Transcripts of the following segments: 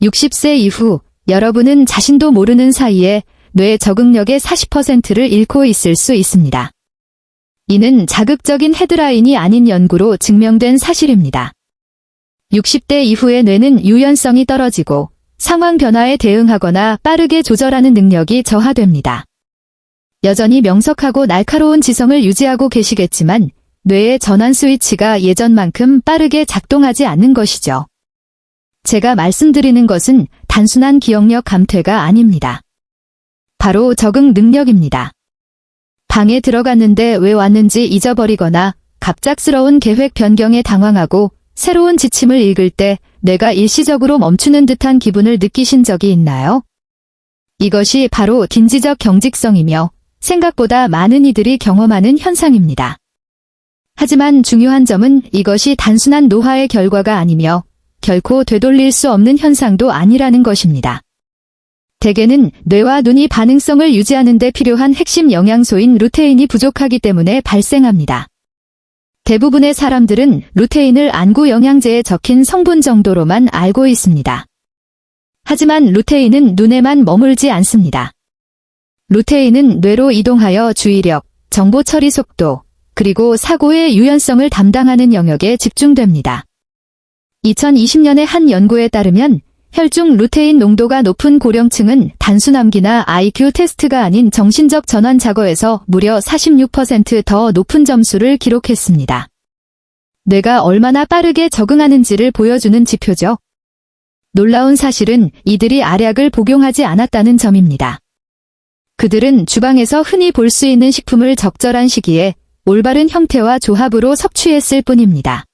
60세 이후 여러분은 자신도 모르는 사이에 뇌 적응력의 40%를 잃고 있을 수 있습니다. 이는 자극적인 헤드라인이 아닌 연구로 증명된 사실입니다. 60대 이후의 뇌는 유연성이 떨어지고 상황 변화에 대응하거나 빠르게 조절하는 능력이 저하됩니다. 여전히 명석하고 날카로운 지성을 유지하고 계시겠지만 뇌의 전환 스위치가 예전만큼 빠르게 작동하지 않는 것이죠. 제가 말씀드리는 것은 단순한 기억력 감퇴가 아닙니다. 바로 적응 능력입니다. 방에 들어갔는데 왜 왔는지 잊어버리거나 갑작스러운 계획 변경에 당황하고 새로운 지침을 읽을 때 뇌가 일시적으로 멈추는 듯한 기분을 느끼신 적이 있나요? 이것이 바로 긴지적 경직성이며 생각보다 많은 이들이 경험하는 현상입니다. 하지만 중요한 점은 이것이 단순한 노화의 결과가 아니며 결코 되돌릴 수 없는 현상도 아니라는 것입니다. 대개는 뇌와 눈이 반응성을 유지하는 데 필요한 핵심 영양소인 루테인이 부족하기 때문에 발생합니다. 대부분의 사람들은 루테인을 안구 영양제에 적힌 성분 정도로만 알고 있습니다. 하지만 루테인은 눈에만 머물지 않습니다. 루테인은 뇌로 이동하여 주의력, 정보 처리 속도, 그리고 사고의 유연성을 담당하는 영역에 집중됩니다. 2020년의 한 연구에 따르면 혈중 루테인 농도가 높은 고령층은 단순암기나 IQ 테스트가 아닌 정신적 전환 작업에서 무려 46% 더 높은 점수를 기록했습니다. 뇌가 얼마나 빠르게 적응하는지를 보여주는 지표죠. 놀라운 사실은 이들이 알약을 복용하지 않았다는 점입니다. 그들은 주방에서 흔히 볼 수 있는 식품을 적절한 시기에 올바른 형태와 조합으로 섭취했을 뿐입니다.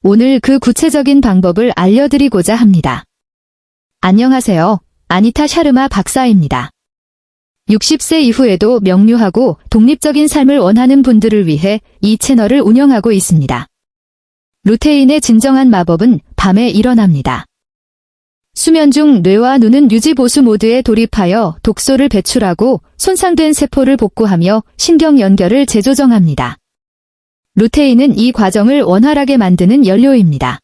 오늘 그 구체적인 방법을 알려드리고자 합니다. 안녕하세요. 아니타 샤르마 박사입니다. 60세 이후에도 명료하고 독립적인 삶을 원하는 분들을 위해 이 채널을 운영하고 있습니다. 루테인의 진정한 마법은 밤에 일어납니다. 수면 중 뇌와 눈은 유지 보수 모드에 돌입하여 독소를 배출하고 손상된 세포를 복구하며 신경 연결을 재조정합니다. 루테인은 이 과정을 원활하게 만드는 연료입니다.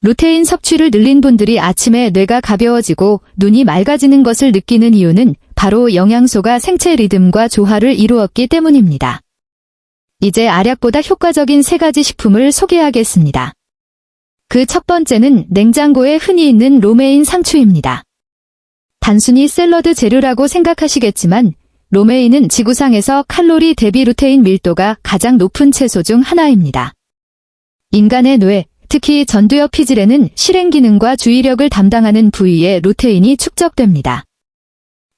루테인 섭취를 늘린 분들이 아침에 뇌가 가벼워지고 눈이 맑아지는 것을 느끼는 이유는 바로 영양소가 생체 리듬과 조화를 이루었기 때문입니다. 이제 알약보다 효과적인 3가지 식품을 소개하겠습니다. 그 첫 번째는 냉장고에 흔히 있는 로메인 상추입니다. 단순히 샐러드 재료라고 생각하시겠지만 로메인은 지구상에서 칼로리 대비 루테인 밀도가 가장 높은 채소 중 하나입니다. 인간의 뇌, 특히 전두엽 피질에는 실행 기능과 주의력을 담당하는 부위에 루테인이 축적됩니다.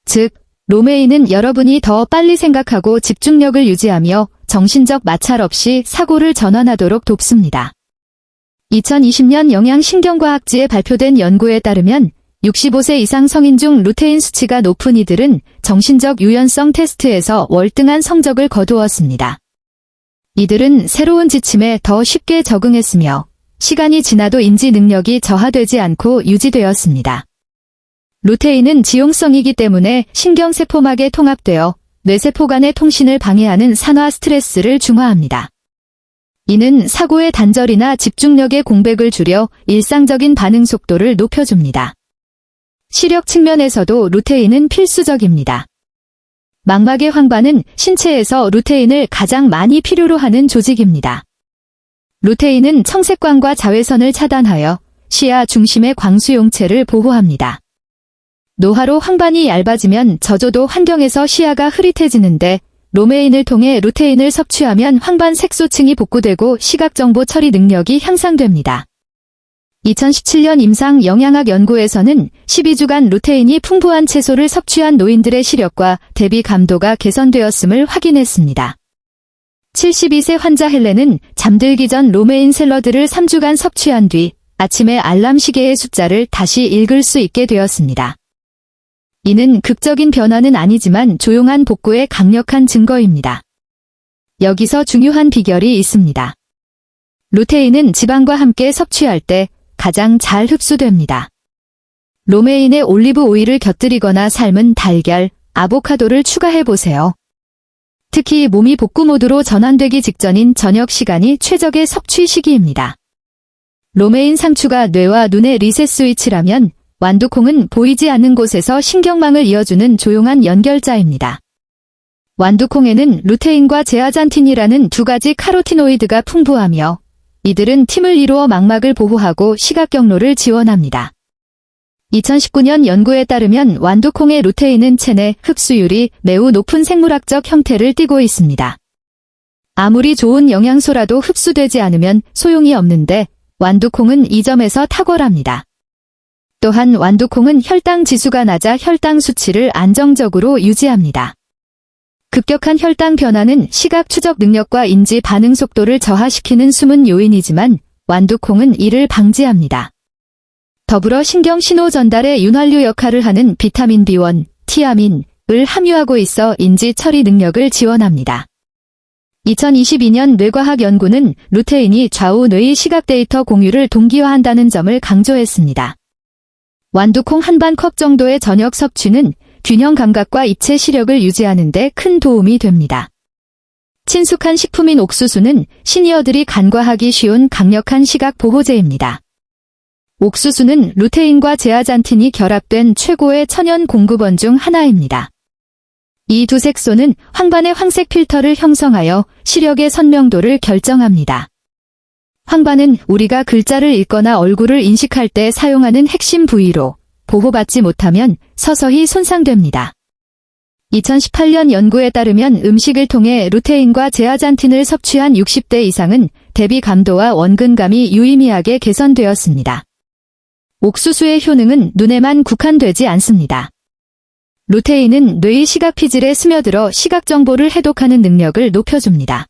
즉, 로메인은 여러분이 더 빨리 생각하고 집중력을 유지하며 정신적 마찰 없이 사고를 전환하도록 돕습니다. 2020년 영양신경과학지에 발표된 연구에 따르면 65세 이상 성인 중 루테인 수치가 높은 이들은 정신적 유연성 테스트에서 월등한 성적을 거두었습니다. 이들은 새로운 지침에 더 쉽게 적응했으며 시간이 지나도 인지 능력이 저하되지 않고 유지되었습니다. 루테인은 지용성이기 때문에 신경세포막에 통합되어 뇌세포 간의 통신을 방해하는 산화 스트레스를 중화합니다. 이는 사고의 단절이나 집중력의 공백을 줄여 일상적인 반응 속도를 높여줍니다. 시력 측면에서도 루테인은 필수적입니다. 망막의 황반은 신체에서 루테인을 가장 많이 필요로 하는 조직입니다. 루테인은 청색광과 자외선을 차단하여 시야 중심의 광수용체를 보호합니다. 노화로 황반이 얇아지면 저조도 환경에서 시야가 흐릿해지는데 로메인을 통해 루테인을 섭취하면 황반 색소층이 복구되고 시각정보 처리 능력이 향상됩니다. 2017년 임상 영양학 연구에서는 12주간 루테인이 풍부한 채소를 섭취한 노인들의 시력과 대비 감도가 개선되었음을 확인했습니다. 72세 환자 헬렌은 잠들기 전 로메인 샐러드를 3주간 섭취한 뒤 아침에 알람 시계의 숫자를 다시 읽을 수 있게 되었습니다. 이는 극적인 변화는 아니지만 조용한 복구의 강력한 증거입니다. 여기서 중요한 비결이 있습니다. 루테인은 지방과 함께 섭취할 때 가장 잘 흡수됩니다. 로메인에 올리브 오일을 곁들이거나 삶은 달걀, 아보카도를 추가해보세요. 특히 몸이 복구 모드로 전환되기 직전인 저녁 시간이 최적의 섭취 시기입니다. 로메인 상추가 뇌와 눈의 리셋 스위치라면 완두콩은 보이지 않는 곳에서 신경망을 이어주는 조용한 연결자입니다. 완두콩에는 루테인과 제아잔틴이라는 두 가지 카로티노이드가 풍부하며 이들은 팀을 이루어 망막을 보호하고 시각 경로를 지원합니다. 2019년 연구에 따르면 완두콩의 루테인은 체내 흡수율이 매우 높은 생물학적 형태를 띠고 있습니다. 아무리 좋은 영양소라도 흡수되지 않으면 소용이 없는데 완두콩은 이 점에서 탁월합니다. 또한 완두콩은 혈당 지수가 낮아 혈당 수치를 안정적으로 유지합니다. 급격한 혈당 변화는 시각 추적 능력과 인지 반응 속도를 저하시키는 숨은 요인이지만 완두콩은 이를 방지합니다. 더불어 신경 신호 전달의 윤활유 역할을 하는 비타민 B1, 티아민을 함유하고 있어 인지 처리 능력을 지원합니다. 2022년 뇌과학 연구는 루테인이 좌우 뇌의 시각 데이터 공유를 동기화한다는 점을 강조했습니다. 완두콩 한 반 컵 정도의 저녁 섭취는 균형 감각과 입체 시력을 유지하는 데 큰 도움이 됩니다. 친숙한 식품인 옥수수는 시니어들이 간과하기 쉬운 강력한 시각 보호제입니다. 옥수수는 루테인과 제아잔틴이 결합된 최고의 천연 공급원 중 하나입니다. 이 두 색소는 황반의 황색 필터를 형성하여 시력의 선명도를 결정합니다. 황반은 우리가 글자를 읽거나 얼굴을 인식할 때 사용하는 핵심 부위로 보호받지 못하면 서서히 손상됩니다. 2018년 연구에 따르면 음식을 통해 루테인과 제아잔틴을 섭취한 60대 이상은 대비 감도와 원근감이 유의미하게 개선되었습니다. 옥수수의 효능은 눈에만 국한되지 않습니다. 루테인은 뇌의 시각 피질에 스며들어 시각 정보를 해독하는 능력을 높여줍니다.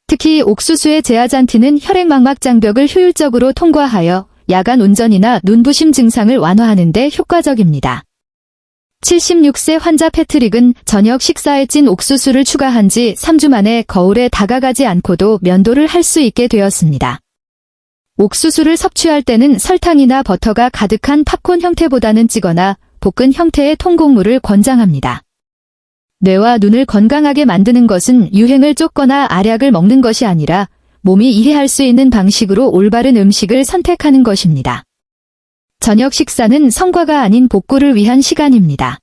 특히 옥수수의 제아잔틴은 혈액망막 장벽을 효율적으로 통과하여 야간 운전이나 눈부심 증상을 완화하는 데 효과적입니다. 76세 환자 패트릭은 저녁 식사에 찐 옥수수를 추가한 지 3주 만에 거울에 다가가지 않고도 면도를 할 수 있게 되었습니다. 옥수수를 섭취할 때는 설탕이나 버터가 가득한 팝콘 형태보다는 찌거나 볶은 형태의 통곡물을 권장합니다. 뇌와 눈을 건강하게 만드는 것은 유행을 쫓거나 알약을 먹는 것이 아니라 몸이 이해할 수 있는 방식으로 올바른 음식을 선택하는 것입니다. 저녁 식사는 성과가 아닌 복구를 위한 시간입니다.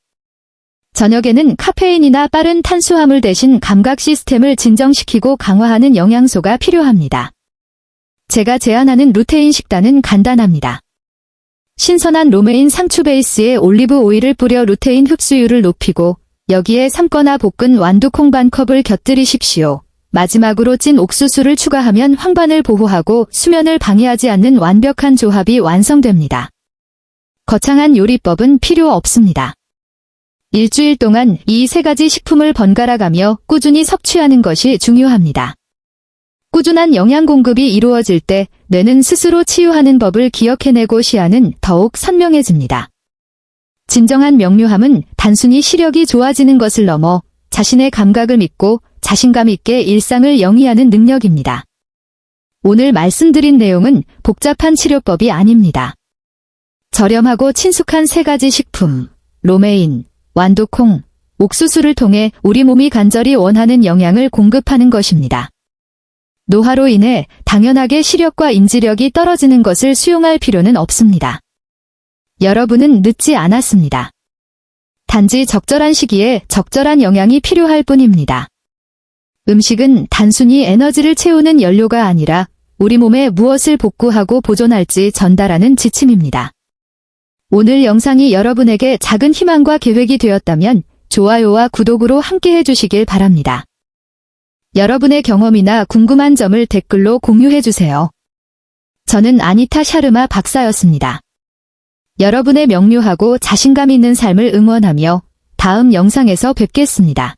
저녁에는 카페인이나 빠른 탄수화물 대신 감각 시스템을 진정시키고 강화하는 영양소가 필요합니다. 제가 제안하는 루테인 식단은 간단합니다. 신선한 로메인 상추 베이스에 올리브 오일을 뿌려 루테인 흡수율을 높이고 여기에 삶거나 볶은 완두콩 반 컵을 곁들이십시오. 마지막으로 찐 옥수수를 추가하면 황반을 보호하고 수면을 방해하지 않는 완벽한 조합이 완성됩니다. 거창한 요리법은 필요 없습니다. 일주일 동안 이 세 가지 식품을 번갈아가며 꾸준히 섭취하는 것이 중요합니다. 꾸준한 영양 공급이 이루어질 때 뇌는 스스로 치유하는 법을 기억해내고 시야는 더욱 선명해집니다. 진정한 명료함은 단순히 시력이 좋아지는 것을 넘어 자신의 감각을 믿고 자신감 있게 일상을 영위하는 능력입니다. 오늘 말씀드린 내용은 복잡한 치료법이 아닙니다. 저렴하고 친숙한 세 가지 식품, 로메인, 완두콩, 옥수수를 통해 우리 몸이 간절히 원하는 영양을 공급하는 것입니다. 노화로 인해 당연하게 시력과 인지력이 떨어지는 것을 수용할 필요는 없습니다. 여러분은 늦지 않았습니다. 단지 적절한 시기에 적절한 영양이 필요할 뿐입니다. 음식은 단순히 에너지를 채우는 연료가 아니라 우리 몸에 무엇을 복구하고 보존할지 전달하는 지침입니다. 오늘 영상이 여러분에게 작은 희망과 계획이 되었다면 좋아요와 구독으로 함께 해주시길 바랍니다. 여러분의 경험이나 궁금한 점을 댓글로 공유해주세요. 저는 아니타 샤르마 박사였습니다. 여러분의 명료하고 자신감 있는 삶을 응원하며 다음 영상에서 뵙겠습니다.